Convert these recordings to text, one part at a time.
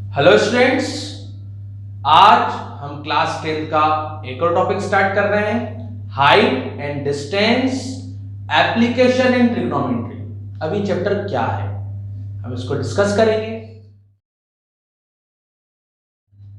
Hello students, आज हम class 10 का एक और टॉपिक स्टार्ट कर रहे हैं, height and distance application in trigonometry. अभी चैप्टर क्या है हम इसको डिस्कस करेंगे।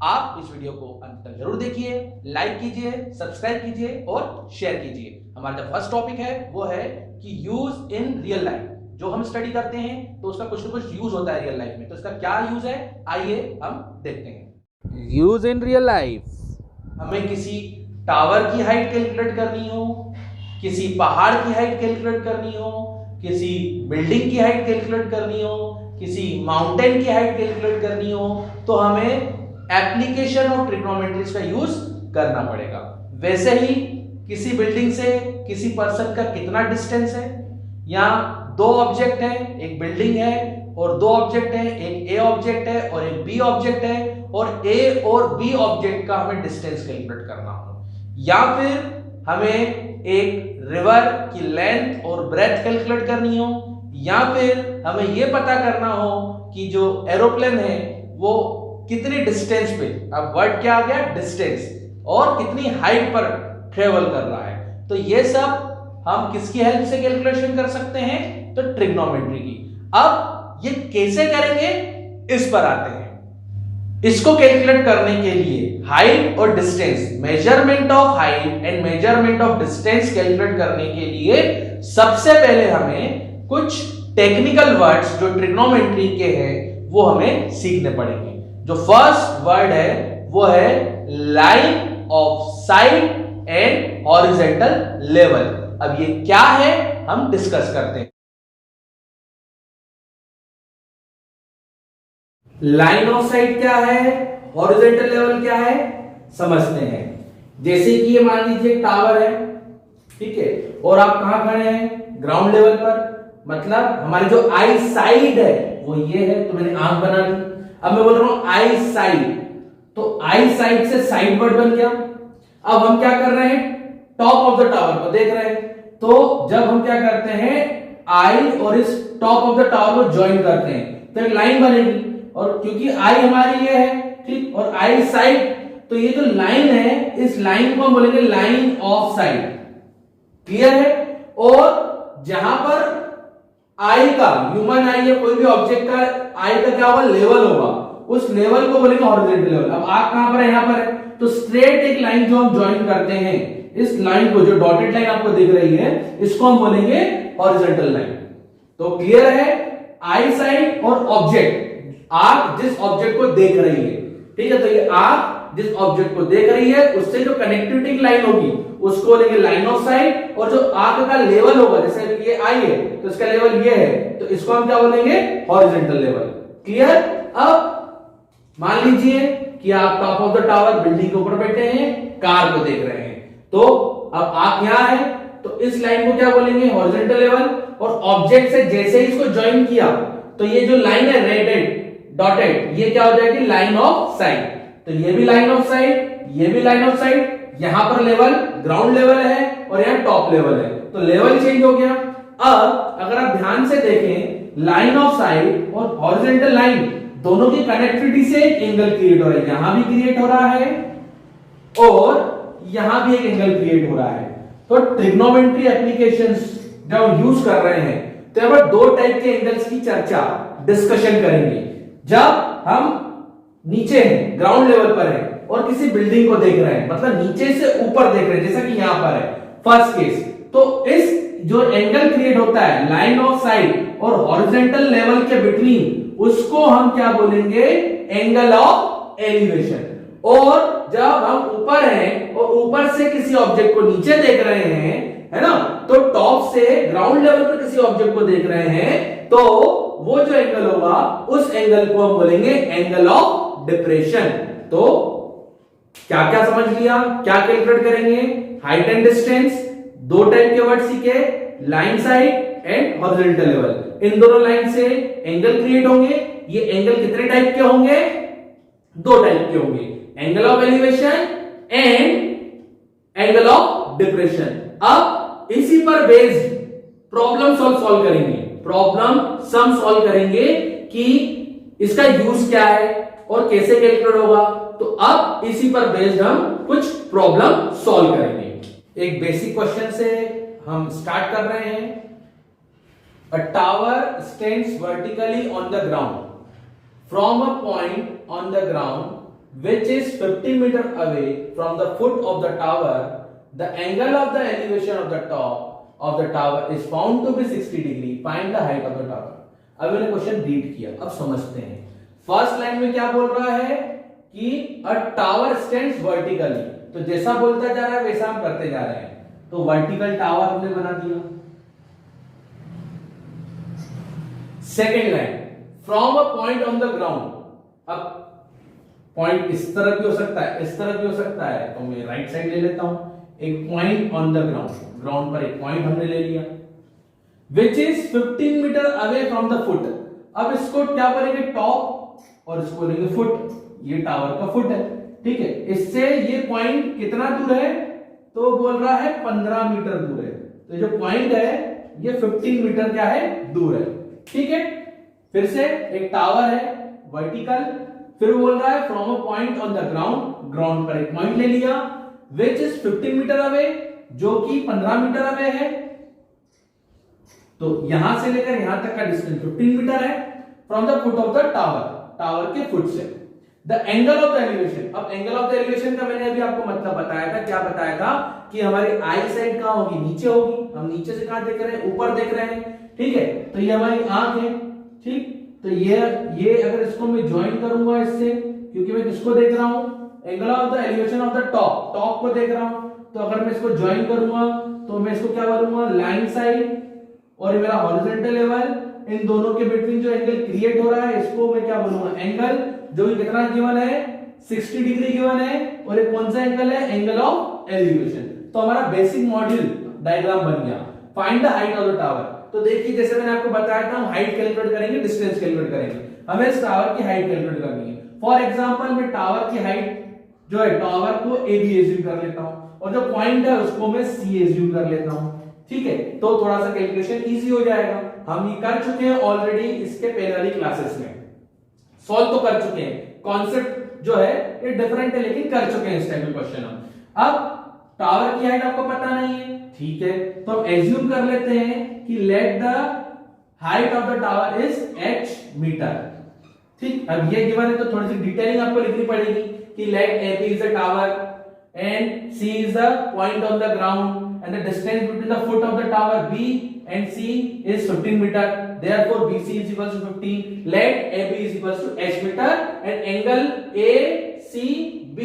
आप इस वीडियो को अंत तक जरूर देखिए, लाइक कीजिए, सब्सक्राइब कीजिए और शेयर कीजिए। हमारा जो फर्स्ट टॉपिक है वो है कि यूज इन रियल लाइफ। जो हम स्टडी करते हैं तो उसका कुछ ना कुछ यूज होता है रियल लाइफ में, तो इसका क्या यूज है आइए हम देखते हैं। यूज इन रियल लाइफ, हमें किसी टावर की हाइट कैलकुलेट करनी हो, किसी पहाड़ की हाइट कैलकुलेट करनी हो, किसी बिल्डिंग की हाइट कैलकुलेट करनी हो, किसी माउंटेन की हाइट कैलकुलेट करनी हो, तो हमें एप्लीकेशन ऑफ ट्रिग्नोमेट्रीज का यूज करना पड़ेगा। वैसे ही किसी बिल्डिंग से किसी पर्सन का कितना डिस्टेंस है, या दो ऑब्जेक्ट है, एक बिल्डिंग है और दो ऑब्जेक्ट है, एक ए ऑब्जेक्ट है और एक बी ऑब्जेक्ट है, और ए और बी ऑब्जेक्ट का हमें डिस्टेंस कैलकुलेट करना हो, या फिर हमें एक रिवर की लेंथ और ब्रेथ कैलकुलेट करनी हो, या फिर हमें यह पता करना हो कि जो एरोप्लेन है वो कितनी डिस्टेंस पे, अब वर्ड क्या आ गया, डिस्टेंस, और कितनी हाइट पर ट्रेवल कर रहा है। तो ये सब हम किसकी हेल्प से कैलकुलेशन कर सकते हैं, तो ट्रिग्नोमेट्री की। अब ये कैसे करेंगे इस पर आते हैं। इसको कैलकुलेट करने के लिए हाइट और distance, measurement of height and measurement of distance calculate करने के लिए सबसे पहले हमें कुछ टेक्निकल वर्ड्स जो ट्रिग्नोमेट्री के हैं वो हमें सीखने पड़ेंगे। जो फर्स्ट वर्ड है वो है line of site and horizontal level. अब ये क्या है हम डिस्कस करते हैं। लाइन ऑफ साइट क्या है, हॉरिजॉन्टल लेवल क्या है, समझते हैं। जैसे कि ये मान लीजिए एक टावर है, ठीक है, और आप कहां खड़े हैं, ग्राउंड लेवल पर, मतलब हमारी जो आई साइड है वो ये है, तो मैंने आंख बना ली। अब मैं बोल रहा हूं आई साइड, तो आई साइड से साइड वर्ड बन गया। अब हम क्या कर रहे हैं, टॉप ऑफ द टावर को देख रहे हैं, तो जब हम क्या करते हैं, आई और इस टॉप ऑफ द टावर को ज्वाइन करते हैं तो एक लाइन बनेगी, और क्योंकि आई हमारी ये है, ठीक, और आई साइड, तो ये जो लाइन है इस लाइन को हम बोलेंगे लाइन ऑफ साइट। क्लियर है। और जहां पर आई का, ह्यूमन आई या कोई भी ऑब्जेक्ट का आई का क्या होगा, लेवल होगा, उस लेवल को बोलेंगे हॉरिजॉन्टल लेवल। अब आप कहां पर है, यहां पर है, तो स्ट्रेट एक लाइन जो हम ज्वाइन करते हैं, इस लाइन को, जो डॉटेड लाइन आपको दिख रही है, इसको हम बोलेंगे हॉरिजॉन्टल लाइन। तो क्लियर है, आई साइड और ऑब्जेक्ट, आंख जिस ऑब्जेक्ट को देख रही है, ठीक है, तो ये आंख जिस ऑब्जेक्ट को देख रही है उससे जो कनेक्टिविटी लाइन होगी उसको बोलेंगे लाइन ऑफ साइट, और जो आंख का लेवल होगा, जैसे ये आई है तो इसका लेवल ये है, तो इसको हम क्या बोलेंगे, हॉरिजॉन्टल लेवल। क्लियर। अब मान लीजिए कि आप top of the tower building के ऊपर बैठे हैं, कार को देख रहे हैं, तो अब आप यहां है, तो इस लाइन को क्या बोलेंगे, हॉरिजॉन्टल लेवल। और ऑब्जेक्ट से जैसे ही इसको ज्वाइन किया तो ये जो लाइन है रेडेड डॉटेड, ये क्या हो जाएगी, लाइन ऑफ साइट। तो ये भी लाइन ऑफ साइट, ये भी लाइन ऑफ साइट, यहां पर लेवल ग्राउंड लेवल है और यहां टॉप लेवल है, तो लेवल चेंज हो गया। अब अगर आप ध्यान से देखें, लाइन ऑफ साइट और हॉरिजॉन्टल लाइन दोनों की कनेक्टिविटी से एक एंगल क्रिएट हो रहा है, यहां भी क्रिएट हो रहा है और यहां भी एक एंगल क्रिएट हो रहा है। तो ट्रिग्नोमेट्री एप्लीकेशंस जब हम यूज कर रहे हैं तो यहां पर दो टाइप के एंगल्स की चर्चा, डिस्कशन करेंगे। जब हम नीचे हैं, ग्राउंड लेवल पर है और किसी बिल्डिंग को देख रहे हैं, मतलब नीचे से ऊपर देख रहे हैं, जैसा कि यहां पर है फर्स्ट केस, तो इस जो एंगल क्रिएट होता है लाइन ऑफ साइट और हॉरिजॉन्टल लेवल के बिटवीन, उसको हम क्या बोलेंगे, एंगल ऑफ एलिवेशन। और जब हम ऊपर हैं और ऊपर से किसी ऑब्जेक्ट को नीचे देख रहे हैं, है ना, तो टॉप से ग्राउंड लेवल पर किसी ऑब्जेक्ट को देख रहे हैं, तो वो जो एंगल होगा उस एंगल को हम बोलेंगे एंगल ऑफ डिप्रेशन। तो क्या क्या समझ लिया, क्या कैलकुलेट करेंगे, हाइट एंड डिस्टेंस, दो टाइप के वर्ड सीखे, line sight and horizontal level. इन दोनों लाइन से एंगल क्रिएट होंगे। ये एंगल कितने टाइप के होंगे, दो टाइप के होंगे, angle of elevation and angle of depression. अब इसी पर बेस्ड प्रॉब्लम सॉल्व करेंगे, प्रॉब्लम सम सॉल्व करेंगे कि इसका यूज क्या है और कैसे कैलकुलेट होगा, तो अब इसी पर बेस्ड हम कुछ प्रॉब्लम सॉल्व करेंगे। एक बेसिक क्वेश्चन से हम स्टार्ट कर रहे हैं। अ tower stands vertically on the ground from a point on the ground which is 50 meter away from the foot of the tower. The angle of the elevation of the top of the tower is found to be 60 degree. Find the height of the tower. अब मैंने question read किया, अब समझते हैं। First line में क्या बोल रहा है कि अ टावर स्टैंड्स वर्टिकली, तो जैसा बोलता जा रहा है वैसा हम करते जा रहे हैं। तो वर्टिकल टावर हमने बना दिया। Second line, from a point on the ground, अब पॉइंट इस तरह भी हो सकता है, इस तरह भी हो सकता है, तो मैं राइट साइड ले लेता हूं। एक point on the ground, ground पर एक पॉइंट हमने ले लिया, which is 15 meter away from the foot. अब इसको क्या बोलेंगे, टॉप, और इसको बोलेंगे फुट। ये टावर का फुट है, ठीक है। इससे ये पॉइंट कितना दूर है, तो बोल रहा है 15 मीटर दूर है। तो जो पॉइंट है ये 15 मीटर क्या है, दूर है, ठीक है। फिर से एक टावर है वर्टिकल, फिर बोल रहा है from a point on the ground, ground पर एक पॉइंट ले लिया, विच इज 15 मीटर अवे, जो कि 15 मीटर अवे है। तो यहां से लेकर यहां तक का डिस्टेंस 15 मीटर है, from the foot of the tower, tower के फुट से। The angle of the elevation, अब एंगल ऑफ द एलिवेशन का मैंने अभी आपको मतलब बताया था, क्या बताया था कि हमारी आई साइड कहां होगी, नीचे होगी। हम नीचे से कहां देख रहे हैं, ऊपर देख रहे हैं, ठीक है। तो ये हमारी आंख है, ठीक। तो ये अगर इसको मैं ज्वाइन करूंगा इससे, क्योंकि मैं किसको देख रहा हूं, angle of the elevation of the top, top को देख रहा हूं। तो अगर मैं इसको ज्वाइन करूंगा तो मैं इसको क्या बोलूंगा, लाइन साइड, और ये मेरा हॉरिजॉन्टल लेवल, इन दोनों के बिटवीन जो एंगल क्रिएट हो रहा है इसको मैं क्या बोलूंगा, एंगल, जो कि कितना गिवन है, 60 डिग्री गिवन है। और ये कौन सा एंगल है, एंगल ऑफ एलिवेशन। तो हमारा बेसिक मॉड्यूल डायग्राम बन गया। Find the height of the tower. तो देखिए जैसे मैंने आपको बताया था, हम हाइट कैलकुलेट करेंगे, डिस्टेंस कैलकुलेट करेंगे, हमें इस टावर की हाइट कैलकुलेट करनी है। फॉर एग्जांपल मैं टावर की हाइट जो है, टावर को ए बी एज्यूम कर लेता हूं, और जो पॉइंट है उसको मैं सी एज्यूम कर लेता हूं, ठीक है। तो थोड़ा सा कैलकुलेशन इजी हो जाएगा। हम ये कर चुके हैं ऑलरेडी, इसके पहले वाली क्लासेस में सॉल्व तो कर चुके हैं। कॉन्सेप्ट जो है ये डिफरेंट है, लेकिन कर चुके हैं इस टाइप के क्वेश्चन हम। अब टावर की हाइट आपको पता नहीं है, ठीक है, तो हम एज्यूम कर लेते हैं कि let the height of the tower is h meter, ठीक। अब ये गिवन है तो थोड़ी सी डिटेलिंग आपको लिखनी पड़ेगी कि let A B is the tower and C is the point on the ground and the distance between the foot of the tower b and c is 15 meter, therefore bc is equals to 15, let ab is equals to h meter and angle acb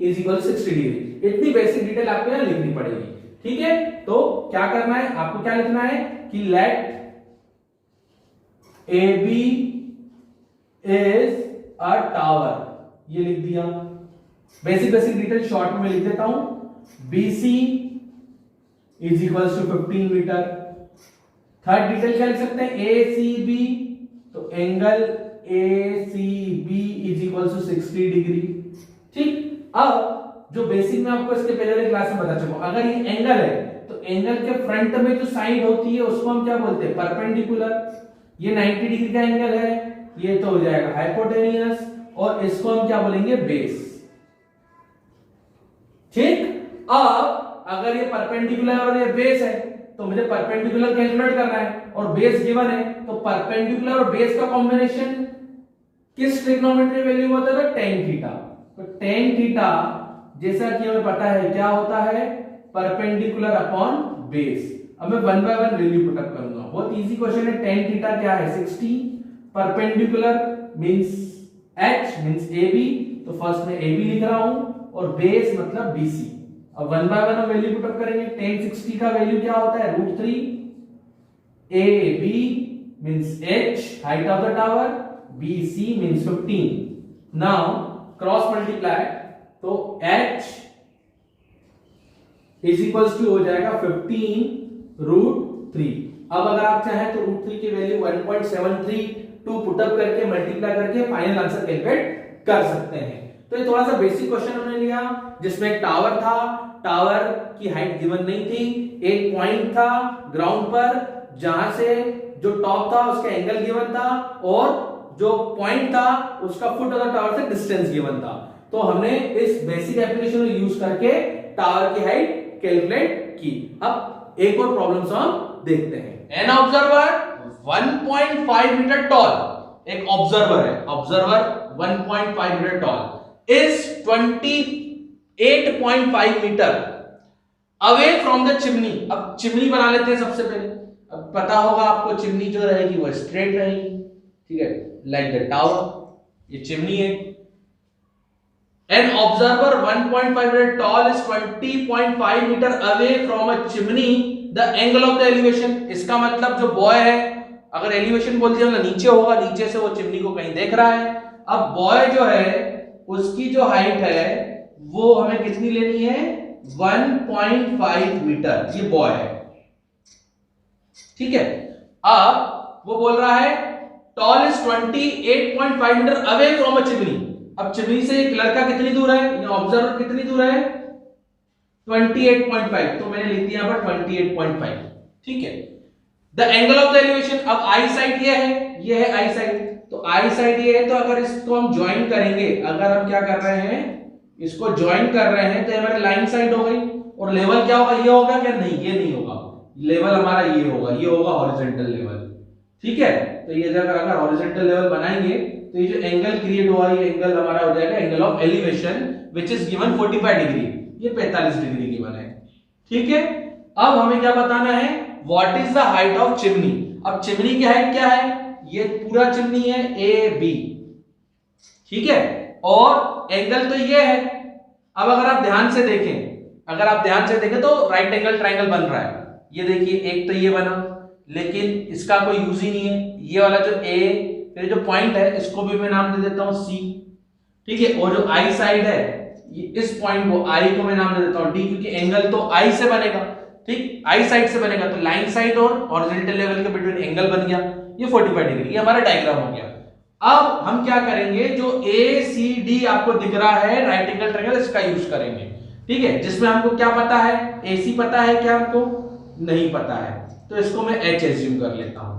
is equals to 60 degree। इतनी basic detail आपको यहां लिखनी पड़ेगी, ठीक है। तो क्या करना है आपको, क्या लिखना है कि let ab is a tower, ये लिख दिया। बेसिक डिटेल शॉर्ट में लिख देता हूं, bc is equals to 15 meter. Third detail क्या लिख सकते हैं, ACB, तो angle ACB is equal to 60 degree, ठीक। अब जो बेसिक में आपको इसके पहले वाली क्लास में बता चुका हूं, अगर ये एंगल है तो एंगल के फ्रंट में जो साइड होती है उसको हम क्या बोलते हैं, परपेंडिकुलर। ये 90 डिग्री का एंगल है, ये तो हो जाएगा हाइपोटेनियस, और इसको हम क्या बोलेंगे, बेस, ठीक। अब अगर ये परपेंडिकुलर और ये बेस है तो मुझे परपेंडिकुलर कैलकुलेट करना है और बेस गिवन है, तो परपेंडिकुलर और बेस का कॉम्बिनेशन किस ट्रिग्नोमेट्री वैल्यू होता है, tan थीटा। तो tan थीटा जैसा कि हमें पता है क्या होता है, परपेंडिकुलर अपॉन बेस। अब मैं 1 बाय 1 वैल्यू पुट अप करूंगा, बहुत इजी क्वेश्चन है। tan थीटा क्या है, 60, perpendicular means h means ab, तो फर्स्ट में ab लिख रहा हूं, और बेस मतलब bc। अब 1 बाय 1 हम वैल्यू पुट अप करेंगे। tan 60 का वैल्यू क्या होता है, √3, AB means h height of the tower, BC means 15। now cross multiply, तो h is equals to हो जाएगा 15√3। अब अगर आप चाहें तो √3 की वैल्यू 1.732 पुट अप करके मल्टीप्लाई करके फाइनल आंसर कैलकुलेट कर सकते हैं। तो ये थोड़ा सा बेसिक क्वेश्चन हमने लिया, जिसमें एक टावर था, टावर की हाइट गिवन नहीं थी, एक पॉइंट था ग्राउंड पर जहां से जो टॉप था उसका एंगल गिवन था, और जो पॉइंट था उसका फुट ऑफ द टावर से डिस्टेंस गिवन था। तो हमने इस बेसिक एप्लीकेशन को यूज करके टावर की हाइट कैलकुलेट की। अब एक और प्रॉब्लम हम देखते हैं। एन ऑब्जर्वर 1.5 मीटर टॉल, एक ऑब्जर्वर है, observer 1.5 meter tall is 28.5 meter away from the chimney. अब चिमनी बना लेते हैं सबसे पहले। अब पता होगा आपको चिमनी जो रहेगी वो स्ट्रेट रहेगी, ठीक है, लाइक द टावर। ये चिमनी है। An observer 1.5 meter tall is 20.5 meter away from a chimney. The angle of the elevation, इसका मतलब जो बॉय है, अगर एलिवेशन बोल दिया ना नीचे होगा, नीचे से वो चिमनी को कहीं देख रहा है। अब बॉय जो है उसकी जो हाइट है वो हमें कितनी लेनी है, 1.5 मीटर, ये बॉय है, ठीक है। अब वो बोल रहा है tall is 28.5 meter away from a chimney. अब चिमनी से एक लड़का कितनी दूर है, ऑब्जर्वर कितनी दूर है, 28.5, तो मैंने लिख दिया यहां पर 28.5, ठीक है। The angle of the elevation, अब आई साइड ये है आई साइड, तो आई साइड ये है, तो अगर इसको हम ज्वाइन करेंगे, अगर हम क्या कर रहे हैं, इसको ज्वाइन कर रहे हैं, तो हमारी लाइन साइड हो गई। और लेवल क्या होगा, ये होगा क्या, नहीं ये नहीं होगा, लेवल हमारा ये होगा हॉरिजॉन्टल लेवल, ठीक है। तो ये जगह अगर हॉरिजॉन्टल लेवल बनाएंगे तो ये जो एंगल क्रिएट हुआ, ये एंगल हमारा हो जाएगा angle of elevation which is given 45 degree, ये 45 डिग्री गिवन है, ठीक है। अब हमें क्या बताना है, what is the height of chimney. अब चिमनी की हाइट क्या है, ये पूरा चिमनी है ए बी, ठीक है, और एंगल तो ये है। अब अगर आप ध्यान से देखें, तो राइट एंगल ट्रायंगल बन रहा है, ये देखिए, एक तो ये बना, लेकिन इसका कोई यूज ही नहीं है। ये वाला जो ए, फिर जो पॉइंट है इसको भी मैं नाम दे देता हूं सी, ठीक है, और जो आई साइड है, ये इस पॉइंट को आई को मैं नाम दे देता हूं डी, क्योंकि एंगल तो आई से बनेगा, ठीक, आई साइड से बनेगा, तो लाइन साइड और हॉरिजॉन्टल लेवल के बिटवीन एंगल बन गया, ये 45 डिग्री, ये हमारा डायग्राम हो गया। अब हम क्या करेंगे, जो ए सी डी आपको दिख रहा है राइट एंगल ट्रायंगल, इसका यूज करेंगे, ठीक है, जिसमें हमको क्या पता है, ए सी पता है क्या, हमको नहीं पता है, तो इसको मैं एच एज्यूम कर लेता हूं,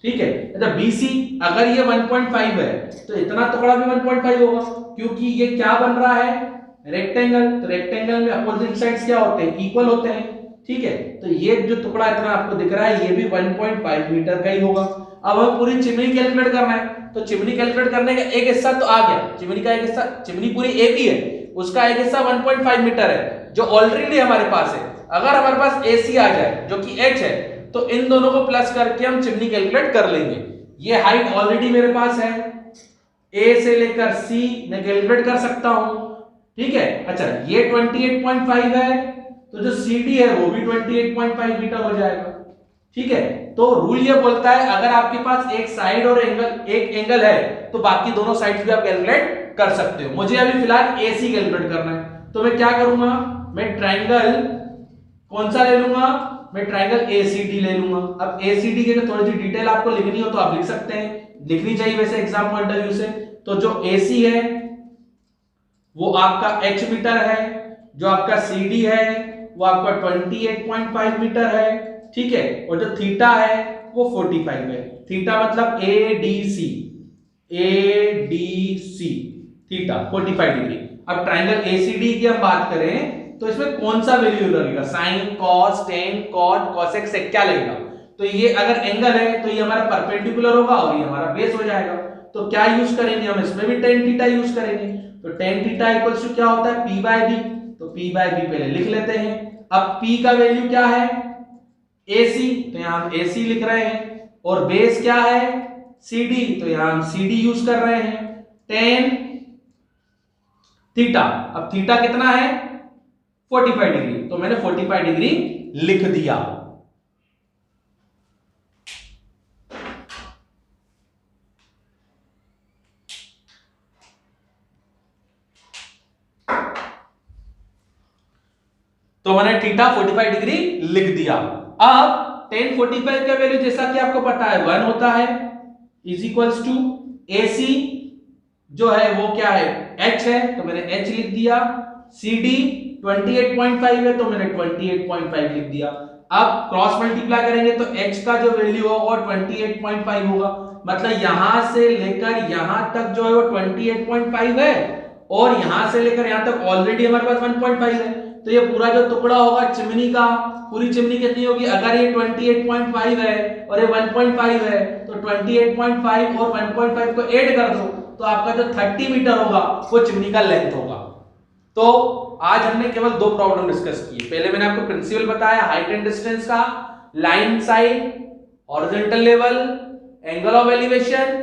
ठीक है। अच्छा BC, अगर ये 1.5 है तो इतना टुकड़ा भी 1.5 होगा, क्योंकि ये क्या बन रहा है, रेक्टेंगल, तो रेक्टेंगल में अपोजिट साइड्स क्या होते हैं, इक्वल होते हैं, ठीक है। तो ये जो टुकड़ा इतना आपको दिख रहा है ये भी 1.5 मीटर का ही होगा। अब हमें पूरी चिमनी कैलकुलेट करना है, तो चिमनी कैलकुलेट करने का एक हिस्सा तो आ गया, चिमनी का एक हिस्सा, चिमनी पूरी AB है, उसका एक हिस्सा 1.5 मीटर है जो ऑलरेडी हमारे पास है। अगर हमारे पास AC आ जाए जो कि H है, तो इन दोनों को प्लस करके हम चिमनी कैलकुलेट कर लेंगे। ये हाइट ऑलरेडी मेरे पास है, A से लेकर C मैं कैलकुलेट कर सकता हूं, ठीक है। अच्छा ये 28.5 है, तो जो CD है वो भी 28.5 मीटर हो जाएगा, ठीक है। तो रूल ये बोलता है अगर आपके पास एक साइड और एक एंगल है तो बाकी दोनों साइड्स भी आप कैलकुलेट कर सकते हो। मुझे अभी फिलहाल AC कैलकुलेट करना है, तो मैं क्या करूंगा, मैं ट्रायंगल कौन सा ले लूंगा, मैं ट्रायंगल ACD ले लूंगा। अब ACD की थोड़ी सी डिटेल आपको लिखनी हो तो आप लिख सकते हैं, लिखनी चाहिए वैसे एग्जाम पॉइंट ऑफ व्यू से। तो जो AC है वो आपका H मीटर है, जो आपका CD है वो आपका 28.5 मीटर है, ठीक है, और जो थीटा है वो 45 है। थीटा मतलब ADC थीटा 45 डिग्री। अब ट्रायंगल ACD की हम बात करें तो इसमें कौन सा वैल्यू लगेगा, sine, cos, tan, cot, cosec, sec, क्या लगेगा। तो ये अगर एंगल है तो ये हमारा परपेंडिकुलर होगा और ये हमारा बेस हो जाएगा। तो क्या यूज करेंगे हम, इसमें भी टेन थीटा यूज करेंगे। तो टेन थीटा इक्वल्स टू क्या होता है, P बाय B, तो P बाय B पहले लिख लेते हैं। अब P का वैल्यू क्या है, AC, तो यहां हम AC लिख रहे हैं, और बेस क्या है CD, तो यहां हम CD यूज कर रहे हैं। टेन थीटा, अब थीटा कितना है 45 डिग्री, तो मैंने 45 डिग्री लिख दिया। तो मैंने थीटा 45 डिग्री लिख दिया। अब tan 45 का वैल्यू जैसा कि आपको पता है 1 होता है, इज इक्वल्स टू AC जो है वो क्या है H है, तो मैंने H लिख दिया। CD 28.5 है, तो मैंने 28.5 लिख दिया। अब क्रॉस मल्टीप्लाई करेंगे तो H का जो वैल्यू होगा वो 28.5 होगा, मतलब यहां से लेकर यहां तक जो है वो 28.5 है, और यहां से लेकर यहां तक ऑलरेडी हमारे पास 1.5 है। तो ये पूरा जो टुकड़ा होगा चिमनी का, पूरी चिमनी कितनी होगी? अगर ये 28.5 है और ये 1.5 है, तो 28.5 और 1.5 को ऐड कर दो तो आपका जो 30 मीटर होगा वो चिमनी का लेंथ होगा। तो आज हमने केवल दो प्रॉब्लम डिस्कस की। पहले मैंने आपको प्रिंसिपल बताया हाइट एंड डिस्टेंस का, line side, horizontal level, angle of elevation,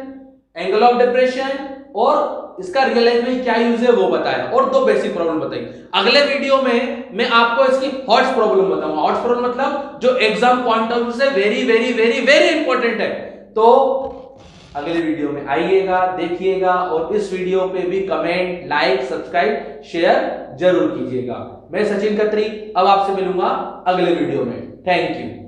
angle of depression, और इसका रियल लाइफ में क्या यूज है वो बताया, और दो बेसिक प्रॉब्लम बताई। अगले वीडियो में मैं आपको इसकी हॉट्स प्रॉब्लम बताऊंगा। हॉट्स प्रॉब्लम मतलब जो एग्जाम पॉइंट ऑफ व्यू से very very very very important है। तो अगले वीडियो में आइएगा, देखिएगा, और इस वीडियो पे भी कमेंट, लाइक, सब्सक्राइब, शेयर जरूर कीजिएगा। मैं सचिन खत्री अब आपसे मिलूंगा अगले वीडियो में। Thank you.